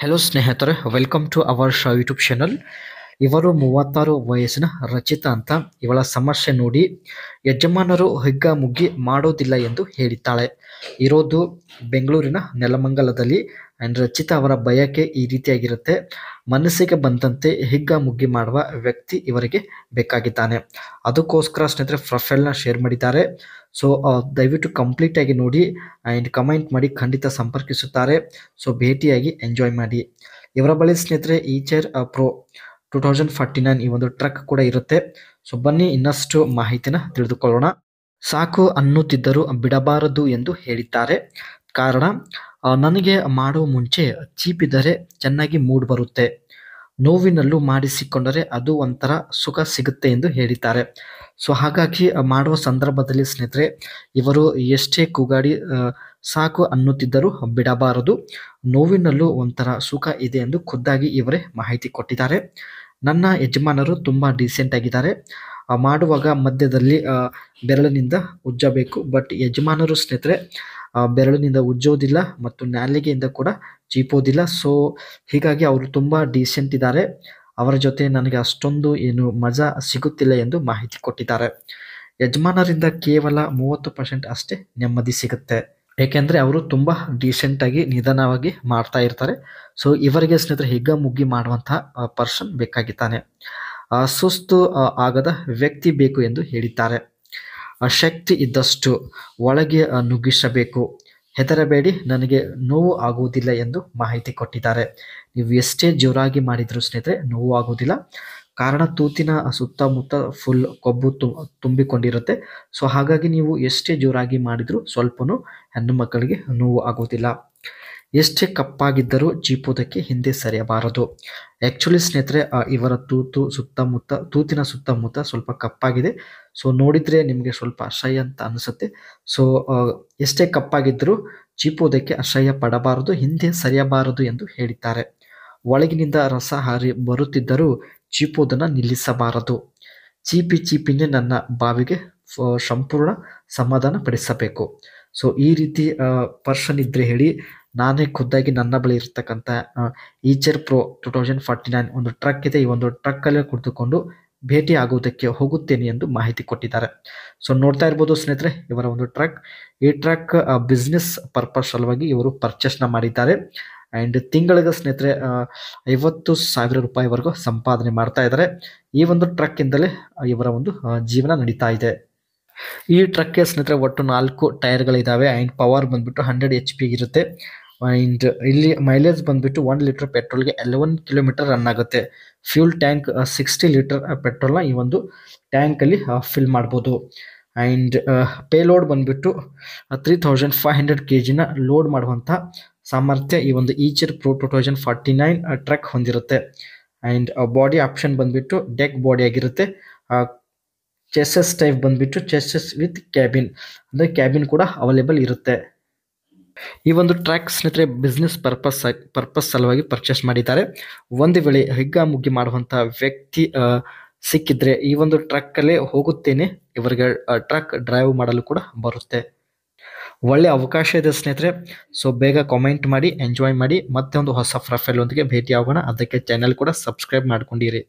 Hello ಸ್ನೇಹಿತರೆ, welcome to our YouTube channel. ಇವರು 36 ವಯಸ್ಸಿನ ರಚಿತಾ ಅಂತ. ಇವಳ ಸಮಸ್ಯೆ ನೋಡಿ ಯಜಮಾನರು ಹಿಗ್ಗಾಮುಗ್ಗಿ ಮಾಡೋದಿಲ್ಲ ಎಂದು ಹೇಳಿದ್ದಾಳೆ. ಇರೋದು ಬೆಂಗಳೂರಿನ ನೆಲಮಂಗಲದಲ್ಲಿ. ಆ್ಯಂಡ್ ರಚಿತಾ ಅವರ ಬಯಕೆ ಈ ರೀತಿಯಾಗಿರುತ್ತೆ. ಮನಸ್ಸಿಗೆ ಬಂದಂತೆ ಹಿಗ್ಗಾಮುಗ್ಗಿ ಮಾಡುವ ವ್ಯಕ್ತಿ ಇವರಿಗೆ ಬೇಕಾಗಿದ್ದಾನೆ. ಅದಕ್ಕೋಸ್ಕರ ಸ್ನೇಹಿತರೆ ಪ್ರೊಫೈಲ್ನ ಶೇರ್ ಮಾಡಿದ್ದಾರೆ. ಸೊ ದಯವಿಟ್ಟು ಕಂಪ್ಲೀಟಾಗಿ ನೋಡಿ ಆ್ಯಂಡ್ ಕಮೆಂಟ್ ಮಾಡಿ, ಖಂಡಿತ ಸಂಪರ್ಕಿಸುತ್ತಾರೆ. ಸೊ ಭೇಟಿಯಾಗಿ ಎಂಜಾಯ್ ಮಾಡಿ. ಇವರ ಬಳಿ ಸ್ನೇಹಿತರೆ ಈಚರ್ ಪ್ರೋ 2049 ಈ ಒಂದು ಟ್ರಕ್ ಕೂಡ ಇರುತ್ತೆ. ಸೊ ಬನ್ನಿ ಇನ್ನಷ್ಟು ಮಾಹಿತಿನ ತಿಳಿದುಕೊಳ್ಳೋಣ. ಸಾಕು ಅನ್ನುತ್ತಿದ್ದರೂ ಬಿಡಬಾರದು ಎಂದು ಹೇಳಿದ್ದಾರೆ. ಕಾರಣ, ನನಗೆ ಮಾಡುವ ಮುಂಚೆ ಚೀಪಿದರೆ ಚೆನ್ನಾಗಿ ಮೂಡ್ ಬರುತ್ತೆ, ನೋವಿನಲ್ಲೂ ಮಾಡಿಸಿಕೊಂಡರೆ ಅದು ಒಂಥರ ಸುಖ ಸಿಗುತ್ತೆ ಎಂದು ಹೇಳಿದ್ದಾರೆ. ಸೊ ಹಾಗಾಗಿ ಮಾಡುವ ಸಂದರ್ಭದಲ್ಲಿ ಸ್ನೇಹಿತರೆ ಇವರು ಎಷ್ಟೇ ಕೂಗಾಡಿ ಸಾಕು ಅನ್ನುತ್ತಿದ್ದರೂ ಬಿಡಬಾರದು, ನೋವಿನಲ್ಲೂ ಒಂಥರ ಸುಖ ಇದೆ ಎಂದು ಖುದ್ದಾಗಿ ಇವರೇ ಮಾಹಿತಿ ಕೊಟ್ಟಿದ್ದಾರೆ. ನನ್ನ ಯಜಮಾನರು ತುಂಬ ಡೀಸೆಂಟ್ ಆಗಿದ್ದಾರೆ. ಮಾಡುವಾಗ ಮಧ್ಯದಲ್ಲಿ ಬೆರಳಿನಿಂದ ಉಜ್ಜಬೇಕು, ಬಟ್ ಯಜಮಾನರು ಸ್ನೇಹಿತರೆ ಬೆರಳಿನಿಂದ ಉಜ್ಜೋದಿಲ್ಲ ಮತ್ತು ನಾಲಿಗೆಯಿಂದ ಕೂಡ ಚೀಪೋದಿಲ್ಲ. ಸೊ ಹೀಗಾಗಿ ಅವರು ತುಂಬ ಡೀಸೆಂಟ್ ಇದ್ದಾರೆ. ಅವರ ಜೊತೆ ನನಗೆ ಅಷ್ಟೊಂದು ಏನು ಮಜಾ ಸಿಗುತ್ತಿಲ್ಲ ಎಂದು ಮಾಹಿತಿ ಕೊಟ್ಟಿದ್ದಾರೆ. ಯಜಮಾನರಿಂದ ಕೇವಲ 30% ಅಷ್ಟೇ ನೆಮ್ಮದಿ ಸಿಗುತ್ತೆ, ಏಕೆಂದರೆ ಅವರು ತುಂಬ ಡೀಸೆಂಟಾಗಿ ನಿಧಾನವಾಗಿ ಮಾಡ್ತಾ ಇರ್ತಾರೆ. ಸೊ ಇವರಿಗೆ ಸ್ನೇಹಿತರೆ ಹಿಗ್ಗಾಮುಗ್ಗಿ ಮಾಡುವಂತಹ ಪರ್ಸನ್ ಬೇಕಾಗಿದ್ದಾನೆ. ಸುಸ್ತು ಆಗದ ವ್ಯಕ್ತಿ ಬೇಕು ಎಂದು ಹೇಳಿದ್ದಾರೆ. ಶಕ್ತಿ ಇದ್ದಷ್ಟು ಒಳಗೆ ನುಗ್ಗಿಸಬೇಕು, ಹೆದರಬೇಡಿ, ನನಗೆ ನೋವು ಆಗುವುದಿಲ್ಲ ಎಂದು ಮಾಹಿತಿ ಕೊಟ್ಟಿದ್ದಾರೆ. ನೀವು ಎಷ್ಟೇ ಜೋರಾಗಿ ಮಾಡಿದರೂ ಸ್ನೇಹಿತರೆ ನೋವು ಆಗುವುದಿಲ್ಲ. ಕಾರಣ, ತೂತಿನ ಸುತ್ತಮುತ್ತ ಫುಲ್ ಕೊಬ್ಬು ತುಂಬಿಕೊಂಡಿರುತ್ತೆ. ಸೊ ಹಾಗಾಗಿ ನೀವು ಎಷ್ಟೇ ಜೋರಾಗಿ ಮಾಡಿದರೂ ಸ್ವಲ್ಪನೂ ಹೆಣ್ಣು ಮಕ್ಕಳಿಗೆ ನೋವು ಆಗುವುದಿಲ್ಲ. ಎಷ್ಟೇ ಕಪ್ಪಾಗಿದ್ದರೂ ಚೀಪೋದಕ್ಕೆ ಹಿಂದೆ ಸರಿಯಬಾರದು. ಆ್ಯಕ್ಚುಲಿ ಸ್ನೇಹಿತರೆ ಇವರ ತೂತಿನ ಸುತ್ತಮುತ್ತ ಸ್ವಲ್ಪ ಕಪ್ಪಾಗಿದೆ. ಸೊ ನೋಡಿದರೆ ನಿಮಗೆ ಸ್ವಲ್ಪ ಅಸಹ್ಯ ಅಂತ ಅನಿಸುತ್ತೆ. ಸೊ ಎಷ್ಟೇ ಕಪ್ಪಾಗಿದ್ದರೂ ಚೀಪೋದಕ್ಕೆ ಅಸಹ್ಯ ಪಡಬಾರದು, ಹಿಂದೆ ಸರಿಯಬಾರದು ಎಂದು ಹೇಳಿದ್ದಾರೆ. ಒಳಗಿನಿಂದ ರಸ ಹಾರಿ ಬರುತ್ತಿದ್ದರೂ ಚೀಪೋದನ್ನು ನಿಲ್ಲಿಸಬಾರದು. ಚೀಪಿನೇ ನನ್ನ ಬಾವಿಗೆ ಸಂಪೂರ್ಣ ಸಮಾಧಾನ ಪಡಿಸಬೇಕು. ಸೊ ಈ ರೀತಿ ಪರ್ಸನ್ ಇದ್ದರೆ ಹೇಳಿ, ನಾನೇ ಖುದ್ದಾಗಿ ನನ್ನ ಬಳಿ ಇರ್ತಕ್ಕಂಥ ಈಚರ್ ಪ್ರೋ 2049 ಒಂದು ಟ್ರಕ್ ಇದೆ. ಈ ಒಂದು ಟ್ರಕ್ಕಲ್ಲೇ ಕುಳಿತುಕೊಂಡು ಭೇಟಿ ಆಗುವುದಕ್ಕೆ ಹೋಗುತ್ತೇನೆ ಎಂದು ಮಾಹಿತಿ ಕೊಟ್ಟಿದ್ದಾರೆ. ಸೊ ನೋಡ್ತಾ ಇರ್ಬೋದು ಸ್ನೇಹಿತರೆ ಇವರ ಒಂದು ಟ್ರಕ್. ಈ ಟ್ರಕ್ ಬಿಸ್ನೆಸ್ ಪರ್ಪಸ್ ಸಲುವಾಗಿ ಇವರು ಪರ್ಚೇಸ್ನ ಮಾಡಿದ್ದಾರೆ. ಆ್ಯಂಡ್ ತಿಂಗಳಿಗೆ ಸ್ನೇಹಿತರೆ 50,000 ರೂಪಾಯಿವರೆಗೂ ಸಂಪಾದನೆ ಮಾಡ್ತಾ ಇದ್ದಾರೆ. ಈ ಒಂದು ಟ್ರಕ್ಕಿಂದಲೇ ಇವರ ಒಂದು ಜೀವನ ನಡೀತಾ ಇದೆ. ಈ ಟ್ರಕ್ಗೆ ಸ್ನೇಹಿತರೆ ಒಟ್ಟು 4 ಟೈರ್ಗಳಿದ್ದಾವೆ. ಆ್ಯಂಡ್ ಪವರ್ ಬಂದುಬಿಟ್ಟು 100 HP ಇರುತ್ತೆ. ಆ್ಯಂಡ್ ಇಲ್ಲಿ ಮೈಲೇಜ್ ಬಂದುಬಿಟ್ಟು 1 ಲೀಟರ್ ಪೆಟ್ರೋಲ್ಗೆ 11 ಕಿಲೋಮೀಟರ್ ರನ್ ಆಗುತ್ತೆ. ಫ್ಯೂಲ್ ಟ್ಯಾಂಕ್ 60 ಲೀಟರ್ ಪೆಟ್ರೋಲ್ನ ಈ ಒಂದು ಟ್ಯಾಂಕಲ್ಲಿ ಫಿಲ್ ಮಾಡ್ಬೋದು. ಆ್ಯಂಡ್ ಪೇಲೋಡ್ ಬಂದುಬಿಟ್ಟು 3500 kgನ ಲೋಡ್ ಮಾಡುವಂಥ ಸಾಮರ್ಥ್ಯ ಈ ಒಂದು ಈಚರ್ ಪ್ರೋ 2049 ಟ್ರಕ್ ಹೊಂದಿರುತ್ತೆ. ಆ್ಯಂಡ್ ಬಾಡಿ ಆಪ್ಷನ್ ಬಂದುಬಿಟ್ಟು ಡೆಕ್ ಬಾಡಿ ಆಗಿರುತ್ತೆ. ಚೆಸ್ಸಸ್ ಟೈಪ್ ಬಂದುಬಿಟ್ಟು ಚೆಸ್ಸಸ್ ವಿತ್ ಕ್ಯಾಬಿನ್, ಅಂದರೆ ಕ್ಯಾಬಿನ್ ಕೂಡ ಅವೈಲೇಬಲ್ ಇರುತ್ತೆ. ಈ ಒಂದು ಟ್ರ್ಯಾಕ್ ಸ್ನೇಹಿತರೆ ಬಿಸ್ನೆಸ್ ಪರ್ಪಸ್ ಸಲುವಾಗಿ ಪರ್ಚೇಸ್ ಮಾಡಿದ್ದಾರೆ. ಒಂದು ವೇಳೆ ಹಿಗ್ಗಾಮುಗ್ಗಿ ಮಾಡುವಂಥ ವ್ಯಕ್ತಿ ಸಿಕ್ಕಿದ್ರೆ ಈ ಒಂದು ಟ್ರಕ್ಕಲ್ಲೇ ಹೋಗುತ್ತೇನೆ, ಇವರಿಗೆ ಟ್ರಕ್ ಡ್ರೈವ್ ಮಾಡಲು ಕೂಡ ಬರುತ್ತೆ. ಒಳ್ಳೆ ಅವಕಾಶ ಇದೆ ಸ್ನೇಹಿತರೆ. ಸೊ ಬೇಗ ಕಾಮೆಂಟ್ ಮಾಡಿ, ಎಂಜಾಯ್ ಮಾಡಿ. ಮತ್ತೆ ಒಂದು ಹೊಸ ಪ್ರೊಫೈಲ್ ಒಂದಿಗೆ ಭೇಟಿ ಆಗೋಣ. ಅದಕ್ಕೆ ಚಾನೆಲ್ ಕೂಡ ಸಬ್ಸ್ಕ್ರೈಬ್ ಮಾಡ್ಕೊಂಡಿರಿ.